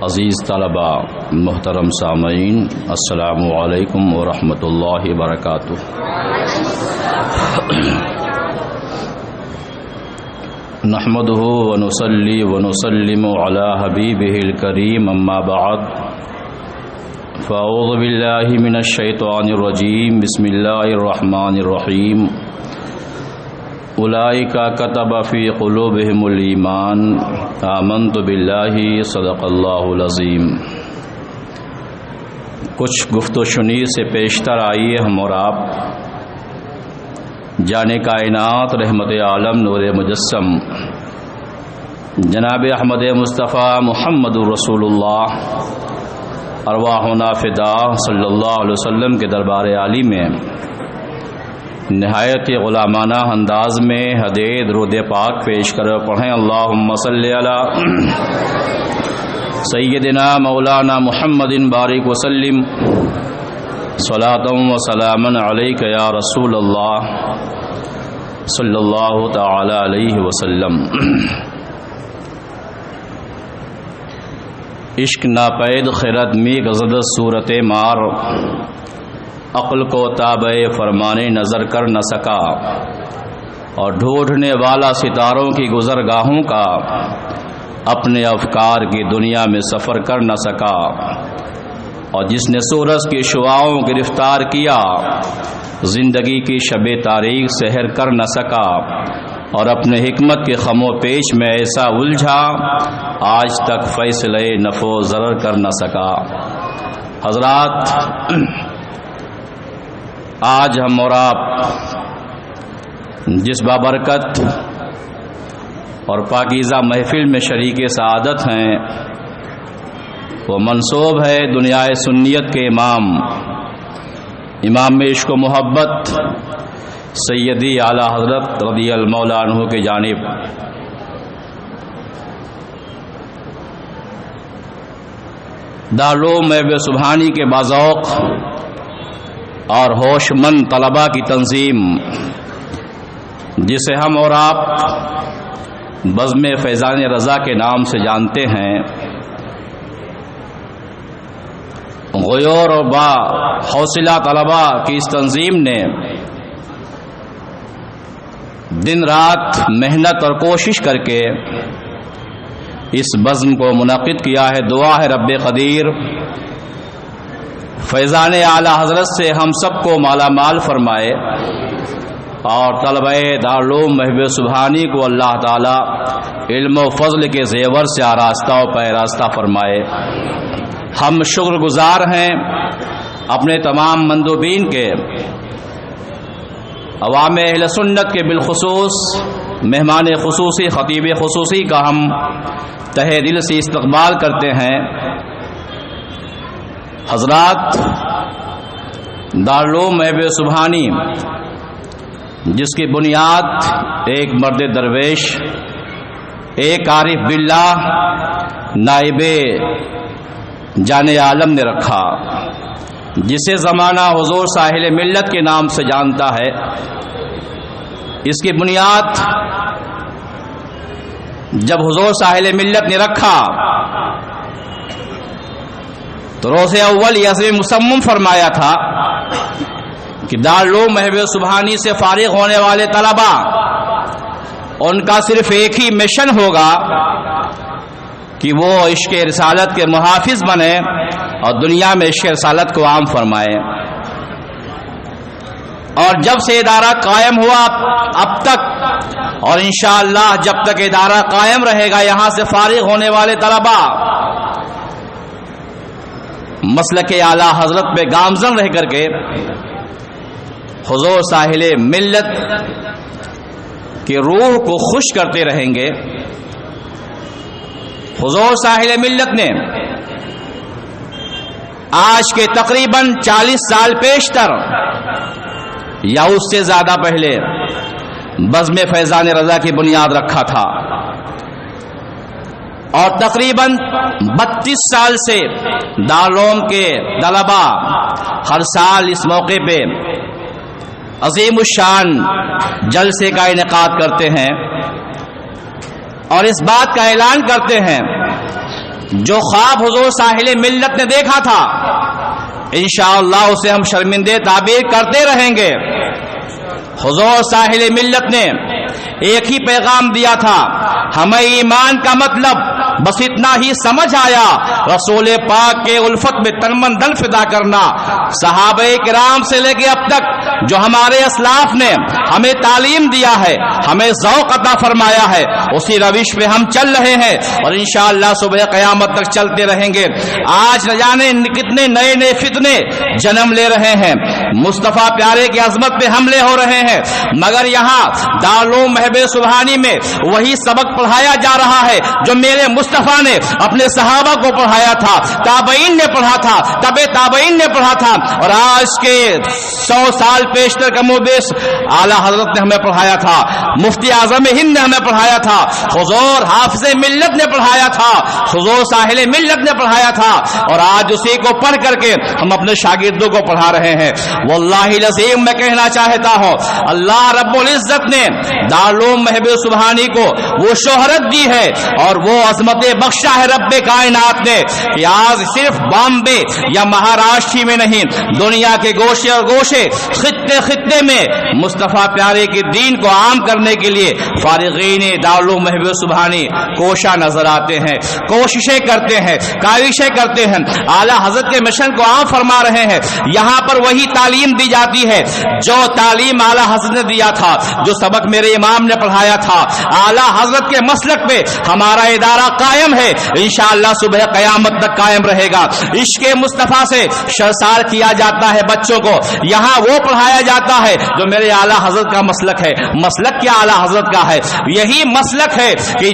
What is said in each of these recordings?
عزیز طلباء، محترم سامعین، السلام علیکم ورحمۃ اللہ وبرکاتہ۔ نحمده ونصلي ونسلم على حبیبه الکریم، اما بعد فاعوذ باللہ من الشیطان الرجیم، بسم اللہ الرحمن الرحیم۔ اولئک کتب فی قلوبہم الایمان، آمنت باللہ، صدق اللہ العظیم۔ کچھ گفت و شنید سے پیشتر آئیے ہم اور آپ جان کائنات، رحمت عالم، نور مجسم جناب احمد مصطفیٰ محمد رسول اللہ ارواحنا فدا صلی اللہ علیہ وسلم کے دربار عالی میں نہایت غلامانہ انداز میں حدید درود پاک پیش کر پڑھیں۔ اللہم صلی علی سیدنا مولانا محمد بارک وسلم، صلاۃ و سلام علیک یا رسول اللہ صلی اللہ تعالی علیہ وسلم۔ عشق ناپید خیرت می غزد صورت مار، عقل کو تابع فرمانے نظر کر نہ سکا، اور ڈھونڈنے والا ستاروں کی گزرگاہوں کا اپنے افکار کی دنیا میں سفر کر نہ سکا، اور جس نے سورج کی شعاعوں گرفتار کیا زندگی کی شب تاریخ سحر کر نہ سکا، اور اپنے حکمت کے خم و پیش میں ایسا الجھا آج تک فیصلے نفع و ضرر کر نہ سکا۔ حضرات، آج ہم اور آپ جس بابرکت اور پاکیزہ محفل میں شریک سعادت ہیں، وہ منسوب ہے دنیا سنیت کے امام عشق و محبت سیدی اعلیٰ حضرت رضی اللہ عنہ کی جانب۔ دارالعلوم محب سبحانی کے باذوق اور ہوش مند طلباء کی تنظیم، جسے ہم اور آپ بزم فیضان رضا کے نام سے جانتے ہیں، غیور اور با حوصلہ طلباء کی اس تنظیم نے دن رات محنت اور کوشش کر کے اس بزم کو منعقد کیا ہے۔ دعا ہے رب قدیر فیضان اعلیٰ حضرت سے ہم سب کو مالا مال فرمائے، اور طلبہ دارالعلوم محب سبحانی کو اللہ تعالی علم و فضل کے زیور سے آراستہ و پیراستہ فرمائے۔ ہم شکر گزار ہیں اپنے تمام مندوبین کے، عوام اہل سنت کے، بالخصوص مہمان خصوصی خطیب خصوصی کا ہم تہہ دل سے استقبال کرتے ہیں۔ حضرات، دارالعلوم محب سبحانی جس کی بنیاد ایک مرد درویش، ایک عارف باللہ نائب جان عالم نے رکھا، جسے زمانہ حضور ساحل ملت کے نام سے جانتا ہے، اس کی بنیاد جب حضور ساحل ملت نے رکھا تو روز اول یہ مصمم فرمایا تھا کہ دارالعلوم محب سبحانی سے فارغ ہونے والے طلباء، ان کا صرف ایک ہی مشن ہوگا کہ وہ عشق رسالت کے محافظ بنے اور دنیا میں عشق رسالت کو عام فرمائے۔ اور جب سے ادارہ قائم ہوا اب تک، اور انشاءاللہ جب تک ادارہ قائم رہے گا، یہاں سے فارغ ہونے والے طلباء مسلک اعلیٰ حضرت پہ گامزن رہ کر کے حضور ساحل ملت کی روح کو خوش کرتے رہیں گے۔ حضور ساحل ملت نے آج کے تقریباً 40 سال پیشتر یا اس سے زیادہ پہلے بزم فیضان رضا کی بنیاد رکھا تھا، اور تقریباً 32 سال سے دارالعلوم کے طلباء ہر سال اس موقع پہ عظیم الشان جلسے کا انعقاد کرتے ہیں، اور اس بات کا اعلان کرتے ہیں جو خواب حضور صاحب ملت نے دیکھا تھا انشاءاللہ اسے ہم شرمندے تعبیر کرتے رہیں گے۔ حضور صاحب ملت نے ایک ہی پیغام دیا تھا، ہمیں ایمان کا مطلب بس اتنا ہی سمجھ آیا، رسول پاک کے الفت میں تن من دل فدا کرنا۔ صحابہ کرام سے لے کے اب تک جو ہمارے اسلاف نے ہمیں تعلیم دیا ہے، ہمیں ذوق عطا فرمایا ہے، اسی روش پہ ہم چل رہے ہیں اور انشاءاللہ صبح قیامت تک چلتے رہیں گے۔ آج نہ جانے کتنے نئے نئے فتنے جنم لے رہے ہیں، مصطفیٰ پیارے کی عظمت پہ حملے ہو رہے ہیں، مگر یہاں دارالعلوم محب سبحانی میں وہی سبق پڑھایا جا رہا ہے جو میرے مصطفیٰ نے اپنے صحابہ کو پڑھایا تھا، تابعین نے پڑھا تھا، تبع تابعین نے پڑھا تھا، اور آج کے 100 سال پیشتر کم و بیش اعلیٰ حضرت نے ہمیں پڑھایا تھا، مفتی اعظم ہند نے ہمیں پڑھایا تھا، حضور حافظ ملت نے پڑھایا تھا، حضور ساحل ملت نے پڑھایا تھا، اور آج اسی کو پڑھ کر کے ہم اپنے شاگردوں کو پڑھا رہے ہیں۔ واللہ العظیم میں کہنا چاہتا ہوں اللہ رب العزت نے دارالعلوم محب سبحانی کو وہ شہرت دی ہے اور وہ عظمت بخشا ہے رب کائنات نے کہ آج صرف بامبے یا مہاراشٹر میں نہیں، دنیا کے گوشے اور گوشے خطے خطے میں مصطفیٰ پیارے کے دین کو عام کرنے کے لیے فارغین دارالعلوم محب سبحانی کوشاں نظر آتے ہیں، کوششیں کرتے ہیں، کاوشیں کرتے ہیں، اعلیٰ حضرت کے مشن کو عام فرما رہے ہیں۔ یہاں پر وہی تعلیم دی جاتی ہے جو تعلیم اعلیٰ حضرت نے دیا تھا، جو سبق میرے امام نے پڑھایا تھا۔ اعلیٰ حضرت کے مسلک پہ ہمارا ادارہ قائم ہے، انشاءاللہ صبح قیامت تک قائم رہے گا۔ عشق مصطفیٰ سے شرسار کیا جاتا ہے بچوں کو، یہاں وہ پڑھایا جاتا ہے جو میرے اعلیٰ حضرت کا مسلک ہے۔ مسلک کیا اعلیٰ حضرت کا ہے؟ یہی مسلک ہے کہ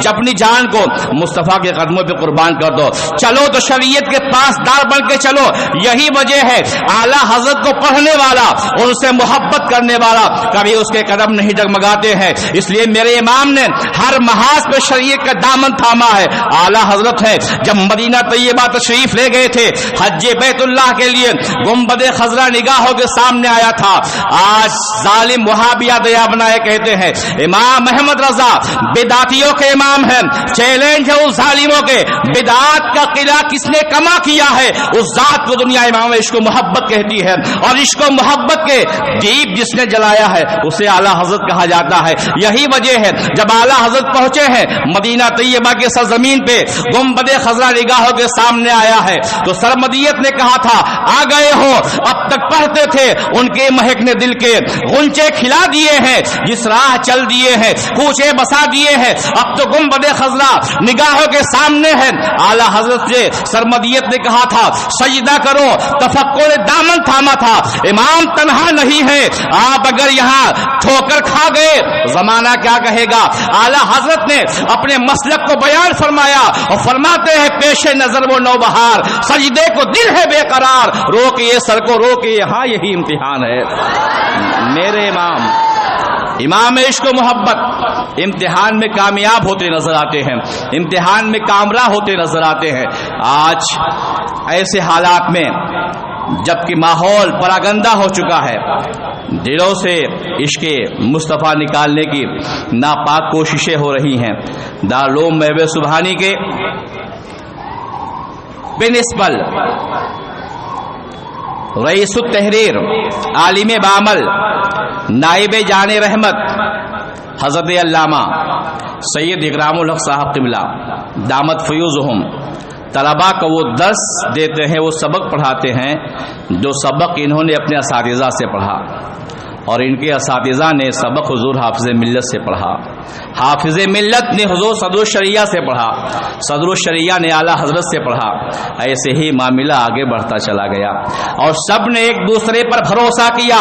اپنی جان کو مصطفیٰ کے قدموں پہ قربان کر دو، چلو تو شریعت کے پاسدار بن کے چلو۔ یہی وجہ ہے اعلیٰ حضرت کو پڑھنے والا، ان سے محبت کرنے والا کبھی اس کے قدم نہیں ڈگمگاتے ہیں۔ اس لیے میرے امام نے ہر محاذ پہ شریعت کا دامن تھاما ہے، اعلیٰ حضرت ہے۔ جب مدینہ طیبہ تشریف لے گئے تھے حج بیت اللہ کے لیے، گنبد خضرا نگاہوں کے سامنے آیا تھا۔ آج ظالم وہابیہ دیا بنائے کہتے ہیں امام احمد رضا بدعتیوں کے امام ہیں، چیلنج ہے اس ظالموں کے، بدعات کا قلعہ کس نے کما کیا ہے اس ذات کو دنیا امام عشق و محبت کہتی ہے، اور عشق و محبت کے دیپ جس نے جلایا ہے اسے اعلیٰ حضرت کہا جاتا ہے۔ یہی وجہ ہے جب اعلیٰ حضرت پہنچے ہیں مدینہ طیبہ کے سرزمین پہ، گنبد خضرا نگاہوں کے سامنے آیا ہے تو سرمدیت نے کہا تھا آ گئے ہو، اب تک پڑھتے تھے ان کے مہکنے دل کے غنچے کھلا دیے ہیں، جس راہ چل دیے ہیں کوچے بسا دیے ہیں، اب تو گنبد خضرا نگاہوں کے سامنے ہے۔ اعلیٰ حضرت سے سرمدیت نے کہا تھا سجدہ کرو، تفکر دامن تھاما تھا۔ امام تنہا نہیں ہے، آپ اگر یہاں ٹھوکر کھا گئے زمانہ کیا کہے گا؟ اعلیٰ حضرت نے اپنے مسلک کو بیان فرمایا اور فرماتے ہیں پیش نظر وہ نوبہار، سجدے کو دل ہے بے قرار، روکیے سر کو روکیے، ہاں یہی امتحان ہے۔ میرے امام عشق و محبت امتحان میں کامیاب ہوتے نظر آتے ہیں، امتحان میں کامرہ ہوتے نظر آتے ہیں۔ آج ایسے حالات میں جبکہ ماحول پراگندہ ہو چکا ہے، دلوں سے عشق مصطفیٰ نکالنے کی ناپاک کوششیں ہو رہی ہیں، دارالعلوم محب سبحانی کے پرنسپل رئیس التحریر، عالم بعمل، نائب جان رحمت حضرت علامہ سید اکرام الحق صاحب قبلہ دامت فیوزہم طلباء کو وہ درس دیتے ہیں، وہ سبق پڑھاتے ہیں جو سبق انہوں نے اپنے اساتذہ سے پڑھا، اور ان کے اساتذہ نے سبق حضور حافظ ملت سے پڑھا، حافظ ملت نے حضور صدر الشریعہ سے پڑھا، صدر الشریعہ نے اعلیٰ حضرت سے پڑھا۔ ایسے ہی معاملہ آگے بڑھتا چلا گیا اور سب نے ایک دوسرے پر بھروسہ کیا۔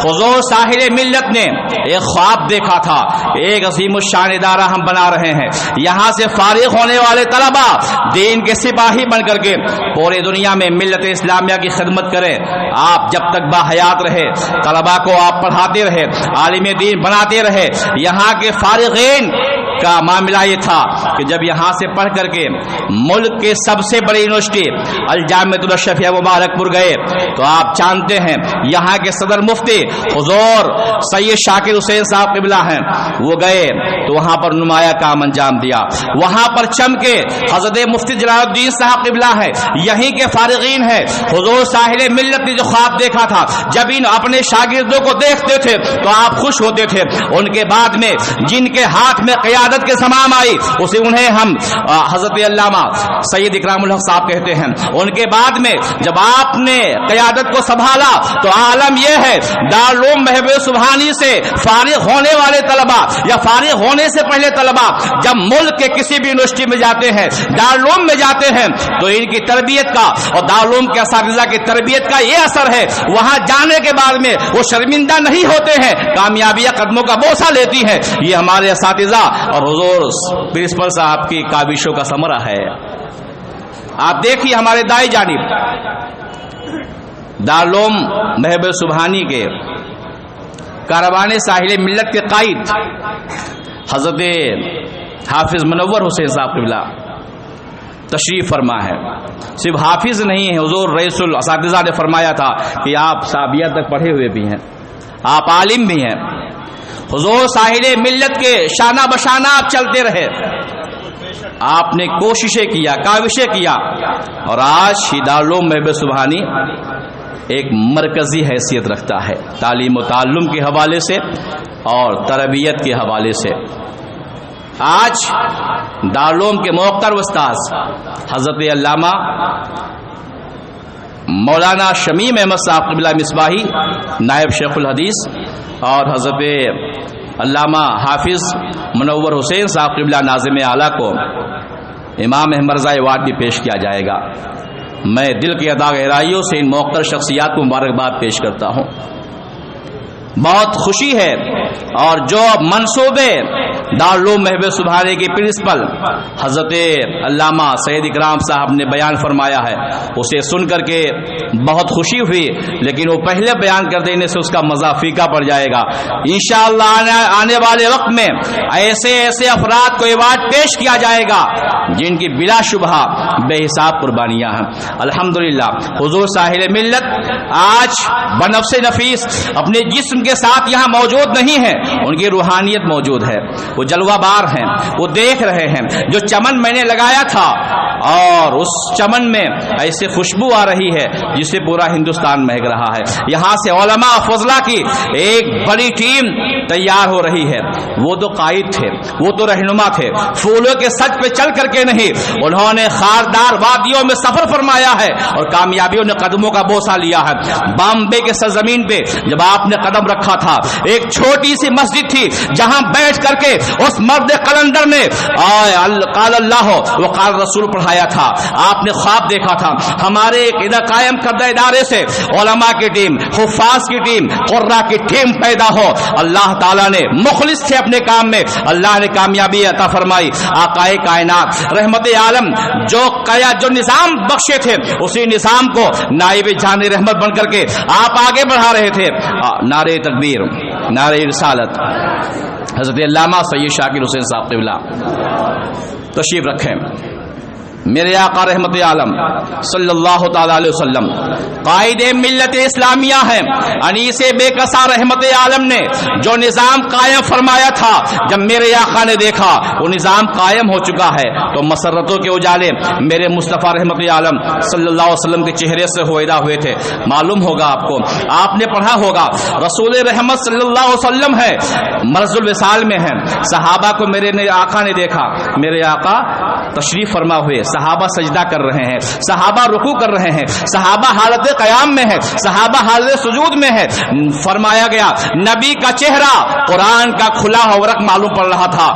حضور صاحب ملت نے ایک خواب دیکھا تھا، ایک عظیم الشان ادارہ ہم بنا رہے ہیں، یہاں سے فارغ ہونے والے طلباء دین کے سپاہی بن کر کے پورے دنیا میں ملت اسلامیہ کی خدمت کریں۔ آپ جب تک باحیات رہے طلباء کو آپ پڑھاتے رہے، عالم دین بناتے رہے، یہاں کے فارغین کا معاملہ یہ تھا کہ جب یہاں سے پڑھ کر کے ملک کے سب سے بڑی یونیورسٹی الجامعۃ الاشرفیہ مبارک پور گئے تو آپ جانتے ہیں یہاں کے صدر مفتی حضور سید شاکر حسین صاحب قبلہ ہیں، وہ گئے تو وہاں پر نمایاں کام انجام دیا. وہاں پر چمکے حضرت مفتی جلال الدین صاحب قبلہ ہے، یہیں کے فارغین ہیں. حضور ساحل ملت نے جو خواب دیکھا تھا، جب ان اپنے شاگردوں کو دیکھتے تھے تو آپ خوش ہوتے تھے. ان کے بعد میں جن کے ہاتھ میں قیادت کے زمام آئی انہیں ہم حضرت علامہ سید اکرام الحق صاحب کہتے ہیں. ان کے بعد میں جب آپ نے قیادت کو سنبھالا تو عالم یہ ہے دارالعلوم محبوب سبحانی سے فارغ ہونے والے طلباء یا فارغ ہونے سے پہلے طلباء جب ملک کے کسی بھی یونیورسٹی میں جاتے ہیں، دارالعلوم میں جاتے ہیں تو ان کی تربیت کا اور دارالعلوم کے اساتذہ کی تربیت کا یہ اثر ہے، وہاں جانے کے بعد میں وہ شرمندہ نہیں ہوتے ہیں، کامیابیاں قدموں کا بوسہ لیتی ہیں. یہ ہمارے اساتذہ اور حضور پرنسپل صاحب کی کاوشوں کا ثمرہ ہے. آپ دیکھیے ہمارے دائیں جانب دارالعلوم محبوب سبحانی کے کاروان ساحل ملت کے قائد حضرت حافظ منور حسین صاحب قبلہ تشریف فرما ہے. صرف حافظ نہیں ہے، حضور رئیس الاساتذہ نے فرمایا تھا کہ آپ ثانویہ تک پڑھے ہوئے بھی ہیں، آپ عالم بھی ہیں. حضور ساحل ملت کے شانہ بشانہ آپ چلتے رہے، آپ نے کوششیں کیا، کاوشیں کیا، اور آج دارالعلوم محبوب سبحانی ایک مرکزی حیثیت رکھتا ہے تعلیم و تعلم کے حوالے سے اور تربیت کے حوالے سے. آج دارالعلوم کے موقر استاذ حضرت علامہ مولانا شمیم احمد صاحب قبلہ مصباحی نائب شیخ الحدیث اور حضرت علامہ حافظ منور حسین صاحب قبلہ ناظم اعلیٰ کو امام احمد رضا ایوارڈ بھی پیش کیا جائے گا. میں دل کی ادا گہرائیوں سے ان موقر شخصیات کو مبارکباد پیش کرتا ہوں. بہت خوشی ہے اور جو منصوبے دارالعلوم محبوب سبحانی کے پرنسپل حضرت علامہ سید اکرام صاحب نے بیان فرمایا ہے اسے سن کر کے بہت خوشی ہوئی، لیکن وہ پہلے بیان کر دینے سے اس کا مزہ فیکا پڑ جائے گا. انشاءاللہ آنے والے وقت میں ایسے ایسے افراد کو ایوارڈ پیش کیا جائے گا جن کی بلا شبہ بے حساب قربانیاں ہیں. الحمدللہ حضور ساحل ملت آج بنفس نفیس اپنے جسم کے ساتھ یہاں موجود نہیں ہے، ان کی روحانیت موجود ہے، وہ جلوہ بار ہیں، وہ دیکھ رہے ہیں. جو چمن میں نے لگایا تھا اور اس چمن میں ایسے خوشبو آ رہی ہے جس سے پورا ہندوستان مہک رہا ہے. یہاں سے علماء فضلہ کی ایک بڑی ٹیم تیار ہو رہی ہے. وہ تو قائد تھے، وہ تو رہنما تھے، پھولوں کے سچ پہ چل کر کے نہیں، انہوں نے خاردار وادیوں میں سفر فرمایا ہے اور کامیابیوں نے قدموں کا بوسہ لیا ہے. بامبے کے سرزمین پہ جب آپ نے قدم رکھا تھا ایک چھوٹی سی مسجد تھی جہاں بیٹھ کر کے اس مرد قلندر نے قال اللہ و قال رسول پڑھایا تھا. آپ نے خواب دیکھا تھا ہمارے ایک ادھر قائم کردہ ادارے سے علماء کی ٹیم، حفاظ کی ٹیم، قرہ کی ٹیم پیدا ہو. اللہ تعالیٰ نے مخلص تھے اپنے کام میں، اللہ نے کامیابی عطا فرمائی. آقائے کائنات رحمت عالم جو نظام بخشے تھے اسی نظام کو نائب جان رحمت بن کر کے آپ آگے بڑھا رہے تھے. نعرہ تکبیر، نعرہ رسالت. حضرت علامہ سید شاکر حسین صاحب قبلہ تشریف رکھیں. میرے آقا رحمت عالم صلی اللہ تعالی علیہ وسلم قائد ملت اسلامیہ ہیں. انیس بے کسا رحمت عالم نے جو نظام قائم فرمایا تھا جب میرے آقا نے دیکھا وہ نظام قائم ہو چکا ہے تو مسرتوں کے اجالے میرے مصطفیٰ رحمت عالم صلی اللہ علیہ وسلم کے چہرے سے ہوئدہ ہوئے تھے. معلوم ہوگا آپ کو، آپ نے پڑھا ہوگا رسول رحمت صلی اللہ علیہ وسلم ہے مرض الوصال میں ہیں. صحابہ کو میرے آقا نے دیکھا، میرے آقا تشریف فرما ہوئے، صحابہ سجدہ کر رہے ہیں، صحابہ رکوع کر رہے ہیں، صحابہ حالت قیام میں ہے، صحابہ حالت سجود میں ہے. فرمایا گیا نبی کا چہرہ قرآن کا کھلا ورق معلوم پڑ رہا تھا،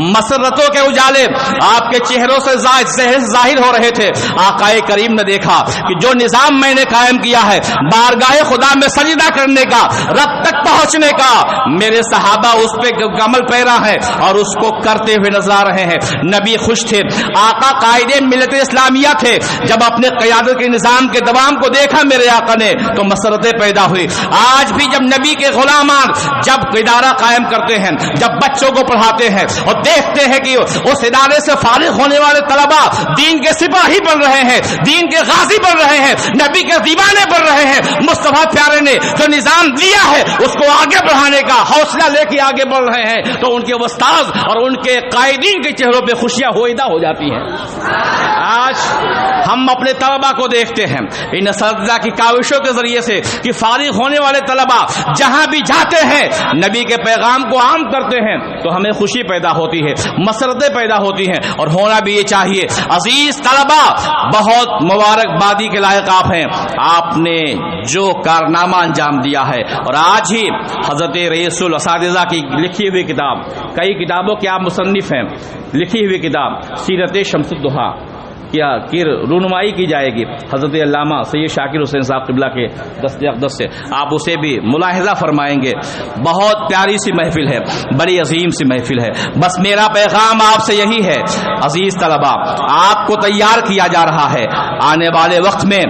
مسرتوں کے اجالے آپ کے چہروں سے ظاہر ہو رہے تھے. آقا کریم نے دیکھا کہ جو نظام میں نے قائم کیا ہے بارگاہ خدا میں سجدہ کرنے کا، رب تک پہنچنے کا، میرے صحابہ اس پہ عمل پیرا ہے اور اس کو کرتے ہوئے نظر آ رہے ہیں. نبی خوش تھے. آقا قائد ملت اسلامیہ تھے. جب اپنے قیادت کے نظام کے دوام کو دیکھا میرے آقا نے تو مسرتیں پیدا ہوئی. آج بھی جب نبی کے غلامان جب ادارہ قائم کرتے ہیں, جب بچوں کو پڑھاتے ہیں اور دیکھتے ہیں کہ اس ادارے سے فارغ ہونے والے طلبا دین کے سپاہی بن رہے ہیں, دین کے غازی بن رہے ہیں, نبی کے دیوانے بن رہے ہیں, مصطفیٰ پیارے نے جو نظام دیا ہے اس کو آگے بڑھانے کا حوصلہ لے کے آگے بڑھ رہے ہیں, تو ان کے استاذ اور ان کے قائدین کے چہروں پہ خوشیاں ہوئیدہ ہو جاتی ہیں. آج ہم اپنے طلبا کو دیکھتے ہیں ان اساتذہ کی کاوشوں کے ذریعے سے کہ فارغ ہونے والے طلبا جہاں بھی جاتے ہیں نبی کے پیغام کو عام کرتے ہیں تو ہمیں خوشی پیدا ہوتی ہے, مسرتیں پیدا ہوتی ہیں, اور ہونا بھی یہ چاہیے. عزیز طلبا, بہت مبارکبادی کے لائق آپ ہیں. آپ نے جو کارنامہ انجام دیا ہے, اور آج ہی حضرت رئیس الاساتذہ کی لکھی ہوئی کتاب, کئی کتابوں کے آپ مصنف ہیں, لکھی ہوئی کتاب سیرت شمس الضحیٰ کی رونمائی کی جائے گی حضرت علامہ سید شاکر حسین صاحب قبلہ کے دست اقدس سے. آپ اسے بھی ملاحظہ فرمائیں گے. بہت پیاری سی محفل ہے, بڑی عظیم سی محفل ہے. بس میرا پیغام آپ سے یہی ہے عزیز طلبا, آپ کو تیار کیا جا رہا ہے. آنے والے وقت میں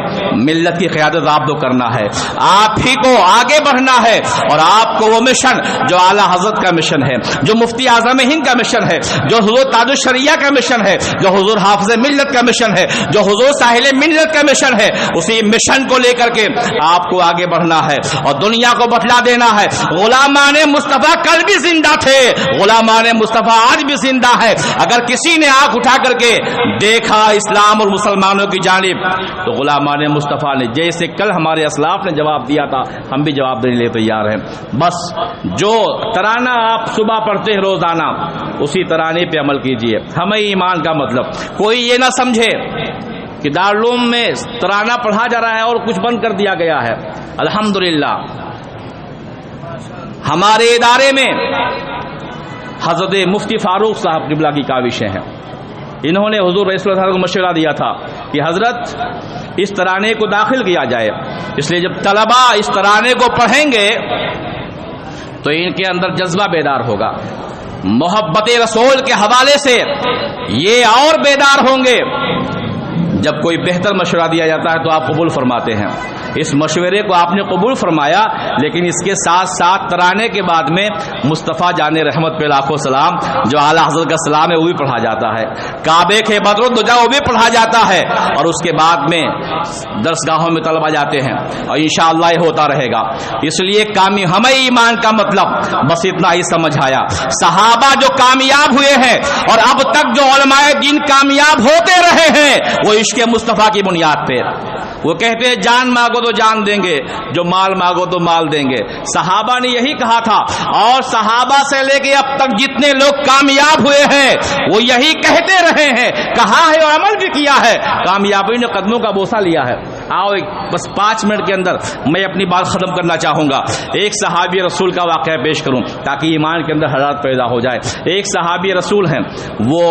ملت کی قیادت آپ کو کرنا ہے, آپ ہی کو آگے بڑھنا ہے, اور آپ کو وہ مشن جو اعلیٰ حضرت کا مشن ہے, جو مفتی اعظم ہند کا مشن ہے, جو حضور تاج الشریعہ کا مشن ہے, جو حضور حافظ ملت کا مشن ہے, جو حضور ساحل ملت کا مشن ہے, اسی مشن کو لے کر کے آپ کو آگے بڑھنا ہے اور دنیا کو بتلا دینا ہے غلامان مصطفیٰ کل بھی زندہ تھے, غلامان مصطفیٰ آج بھی زندہ ہے. اگر کسی نے آنکھ اٹھا کر کے دیکھا اسلام اور مسلمانوں کی جانب تو غلامان مصطفیٰ نے, جیسے کل ہمارے اسلاف نے جواب دیا تھا, ہم بھی جواب دینے لیے تیار ہیں. بس جو ترانہ آپ صبح پڑھتے ہیں روزانہ اسی ترانے پہ عمل کیجئے. ہمیں ایمان کا مطلب کوئی یہ نہ سمجھے کہ دارالعلوم میں ترانہ پڑھا جا رہا ہے اور کچھ بند کر دیا گیا ہے. الحمدللہ ہمارے ادارے میں حضرت مفتی فاروق صاحب قبلہ کی کاوشیں ہیں. انہوں نے حضور رئیس اللہ کو مشورہ دیا تھا کہ حضرت اس ترانے کو داخل کیا جائے, اس لیے جب طلباء اس ترانے کو پڑھیں گے تو ان کے اندر جذبہ بیدار ہوگا, محبت رسول کے حوالے سے یہ اور بیدار ہوں گے. جب کوئی بہتر مشورہ دیا جاتا ہے تو آپ قبول فرماتے ہیں. اس مشورے کو آپ نے قبول فرمایا, لیکن اس کے ساتھ ساتھ ترانے کے بعد میں مصطفیٰ جان رحمت پہ لاکھوں سلام جو اعلیٰ حضرت کا سلام ہے وہ بھی پڑھا جاتا ہے, کعبے کے بدر الدجا وہ بھی پڑھا جاتا ہے, اور اس کے بعد میں درسگاہوں میں طلبا جاتے ہیں, اور انشاءاللہ یہ ہوتا رہے گا. اس لیے ہمیں ایمان کا مطلب بس اتنا ہی سمجھ آیا. صحابہ جو کامیاب ہوئے ہیں اور اب تک جو علماء دین کامیاب ہوتے رہے ہیں وہ عشق مصطفیٰ کی بنیاد پہ. وہ کہتے ہیں جان مانگو تو جان دیں گے, جو مال مانگو تو مال دیں گے. صحابہ نے یہی کہا تھا, اور صحابہ سے لے کے اب تک جتنے لوگ کامیاب ہوئے ہیں وہ یہی کہتے رہے ہیں, کہا ہے اور عمل بھی کیا ہے, کامیابی نے قدموں کا بوسہ لیا ہے. آؤ بس 5 منٹ کے اندر میں اپنی بات ختم کرنا چاہوں گا. ایک صحابی رسول کا واقعہ پیش کروں تاکہ ایمان کے اندر حرارت پیدا ہو جائے. ایک صحابی رسول ہیں, وہ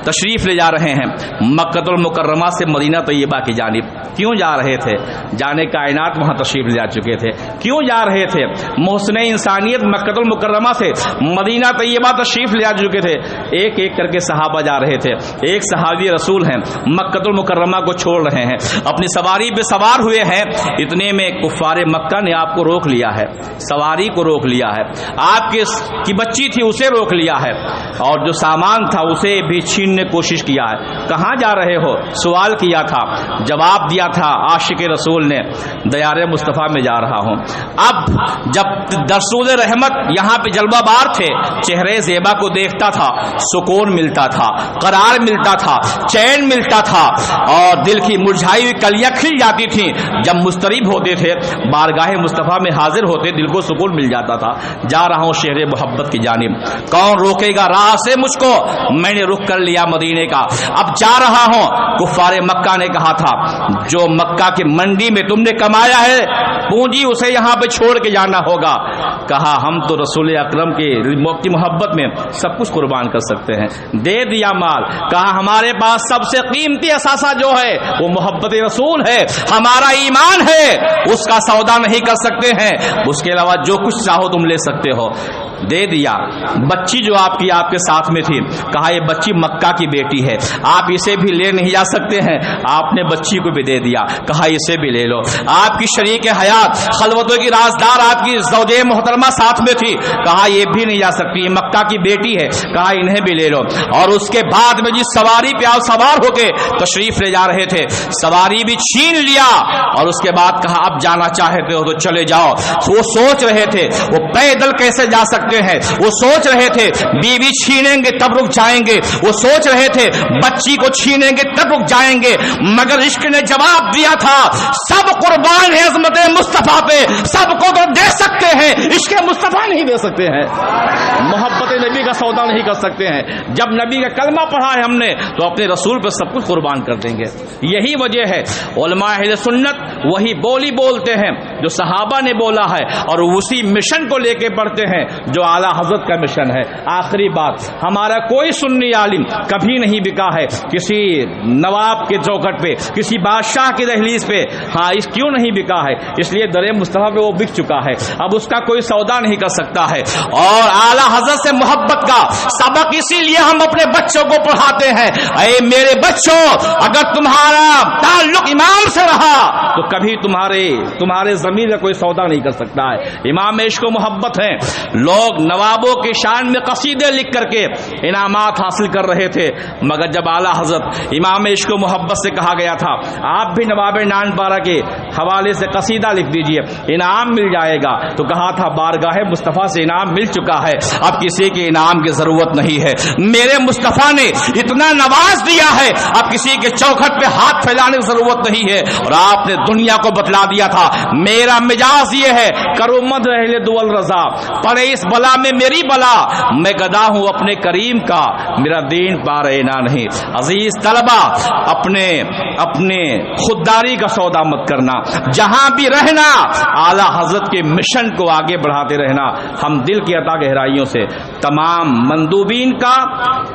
تشریف لے جا رہے ہیں مکہ المکرمہ سے مدینہ طیبہ کی جانب. کیوں جا رہے تھے؟ جانے کائنات وہاں تشریف لے جا چکے تھے. کیوں جا رہے تھے؟ محسن انسانیت مکہ المکرمہ سے مدینہ طیبہ تشریف لے جا چکے تھے. ایک ایک کر کے صحابہ جا رہے تھے. ایک صحابی رسول ہیں مکہ المکرمہ کو چھوڑ رہے ہیں, اپنی سواری پہ سوار ہوئے ہیں. اتنے میں کفار مکہ نے آپ کو روک لیا ہے, سواری کو روک لیا ہے, آپ کی بچی تھی اسے روک لیا ہے, اور جو سامان تھا اسے بھی چھیننے کوشش کیا ہے. کہاں جا رہے ہو؟ سوال کیا تھا, جواب دیا تھا عاشق رسول نے, دیار مصطفیٰ میں جا رہا ہوں. اب جب رسول رحمت یہاں پہ جلوہ بار تھے, چہرے زیبا کو دیکھتا تھا, سکون ملتا تھا, قرار ملتا تھا, چین ملتا تھا, اور دل کی مرجھائی ہوئی کلیاں کھل جاتی تھیں. جب مضطرب ہوتے تھے بارگاہ مصطفیٰ میں حاضر ہوتے, دل کو سکون مل جاتا تھا. جا رہا ہوں شہر محبت کی جانب, کون روکے گا راہ سے مجھ کو, میں نے رخ کر لیا مدینے کا. اب جا رہا ہوں. کفار مکہ نے کہا تھا جو مکہ کی منڈی میں تم نے کمایا ہے پونجی اسے یہاں پہ چھوڑ کے جانا ہوگا. کہا ہم تو رسول اکرم کی محبت میں سب کچھ قربان کر سکتے ہیں. دے دیا مال. کہا ہمارے پاس سب سے قیمتی اثاثہ جو ہے وہ محبت رسول ہے, ہمارا ایمان ہے, اس کا سودا نہیں کر سکتے ہیں, اس کے علاوہ جو کچھ چاہو تم لے سکتے ہو. دے دیا. بچی جو آپ کے ساتھ میں تھی, کہا یہ بچی مکہ کی بیٹی ہے, آپ اسے بھی لے نہیں جا سکتے ہیں, آپ نے بچی کو بھی دے دیا, کہا اسے بھی لے لو. آپ کی شریک حیات, خلوتوں کی رازدار آپ کی زوجہ محترمہ ساتھ میں تھی, کہا یہ بھی نہیں جا سکتی, یہ مکہ کی بیٹی ہے, کہا انہیں بھی لے لو. اور اس کے بعد میں جس سواری پہ آپ سوار ہو کے تشریف لے جا رہے تھے, سواری بھی چھین لیا, اور اس کے بعد کہا اب جانا چاہتے ہو تو چلے جاؤ. وہ سوچ رہے تھے وہ پیدل کیسے جا سکتے ہیں, وہ سوچ رہے تھے بیوی چھینیں گے تب رک جائیں گے, وہ سوچ رہے تھے بچی کو چھینیں گے تب رک جائیں گے, مگر عشق نے جواب دیا تھا سب قربان ہے عظمت مصطفیٰ پہ, سب کو تو دے سکتے ہیں, عشق مصطفیٰ نہیں دے سکتے ہیں, محبت نبی کا سودا نہیں کر سکتے ہیں. جب نبی کا کلمہ پڑھا ہے ہم نے تو اپنے رسول پہ سب کچھ قربان کر دیں گے. یہی وجہ ہے علماء اہل سنت وہی بولی بولتے ہیں جو صحابہ نے بولا ہے, اور اسی مشن کو لے کے بڑھتے ہیں جو اعلیٰ حضرت کا مشن ہے. آخری بات, ہمارا کوئی سنی عالم کبھی نہیں بکا ہے کسی نواب کے چوکھٹ پہ, کسی بادشاہ کی دہلیز پہ. ہاں اس کیوں نہیں بکا ہے, اس لیے در مصطفیٰ پہ وہ بک چکا ہے, اب اس کا کوئی سودا نہیں کر سکتا ہے. اور اعلیٰ حضرت سے محبت کا سبق اسی لیے ہم اپنے بچوں کو پڑھاتے ہیں. اے میرے بچوں, اگر تمہارا تعلق امام سے رہا تو کبھی تمہارے ضمیر کا کوئی سودا نہیں کر سکتا ہے. امام عشق و محبت ہیں. لوگ نوابوں کی شان میں قصیدے لکھ کر کے انعامات حاصل کر رہے تھے, مگر جب اعلیٰ حضرت امام عشق و محبت سے کہا گیا تھا آپ بھی نواب نان پارا کے حوالے سے قصیدہ لکھ دیجئے انعام مل جائے گا, تو کہا تھا بارگاہ مصطفیٰ سے انعام مل چکا ہے, اب کسی کے انعام کی ضرورت نہیں ہے. میرے مصطفیٰ نے اتنا نواز دیا ہے, اب کسی کے چوکھٹ پہ ہاتھ پھیلانے کی ضرورت نہیں ہے. اور آپ نے دنیا کو بتلا دیا تھا میرا مجاز یہ ہے, کرو مد اہل دول رضا, پڑے اس بلا میں میری بلا, میں گدا ہوں اپنے کریم کا, میرا دین پارینا نہیں. عزیز طلبہ, اپنے خودداری کا سودا مت کرنا, جہاں بھی رہنا اعلیٰ حضرت کے مشن کو آگے بڑھاتے رہنا. ہم دل کی عطا گہرائیوں سے تمام مندوبین کا,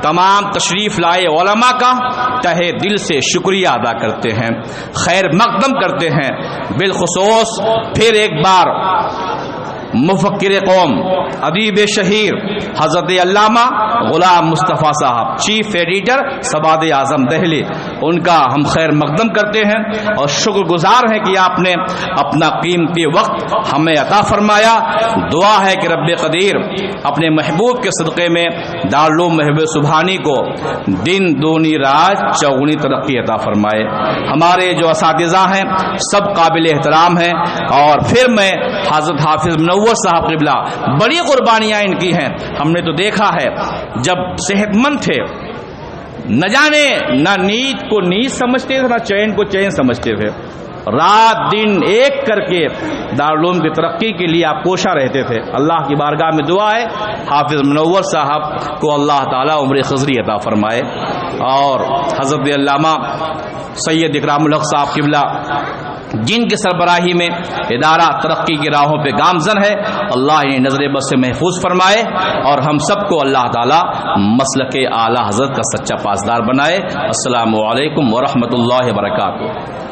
تمام تشریف لائے علماء کا تہہ دل سے شکریہ ادا کرتے ہیں, خیر مقدم کرتے ہیں. بالخصوص پھر ایک بار مفکر قوم, ادیب شہیر حضرت علامہ غلام مصطفیٰ صاحب, چیف ایڈیٹر سواد اعظم دہلی, ان کا ہم خیر مقدم کرتے ہیں اور شکر گزار ہیں کہ آپ نے اپنا قیمتی وقت ہمیں عطا فرمایا. دعا ہے کہ رب قدیر اپنے محبوب کے صدقے میں دارالعلوم محب سبحانی کو دن دونی رات چوگنی ترقی عطا فرمائے. ہمارے جو اساتذہ ہیں سب قابل احترام ہیں, اور پھر میں حضرت حافظ منور صاحب قبلہ, بڑی قربانیاں ان کی ہیں. ہم نے تو دیکھا ہے جب صحت مند تھے, نہ جانے نہ نیند کو نیند سمجھتے تھے, نہ چین کو چین سمجھتے تھے, رات دن ایک کر کے دارالعلوم کی ترقی کے لیے آپ کوشاں رہتے تھے. اللہ کی بارگاہ میں دعا ہے حافظ منور صاحب کو اللہ تعالیٰ عمر خضری عطا فرمائے, اور حضرت علامہ سید اکرام الحق صاحب قبلہ جن کی سربراہی میں ادارہ ترقی کی راہوں پہ گامزن ہے, اللہ انہیں نظر بد سے محفوظ فرمائے, اور ہم سب کو اللہ تعالیٰ مسلک اعلیٰ حضرت کا سچا پاسدار بنائے. السلام علیکم ورحمۃ اللہ وبرکاتہ.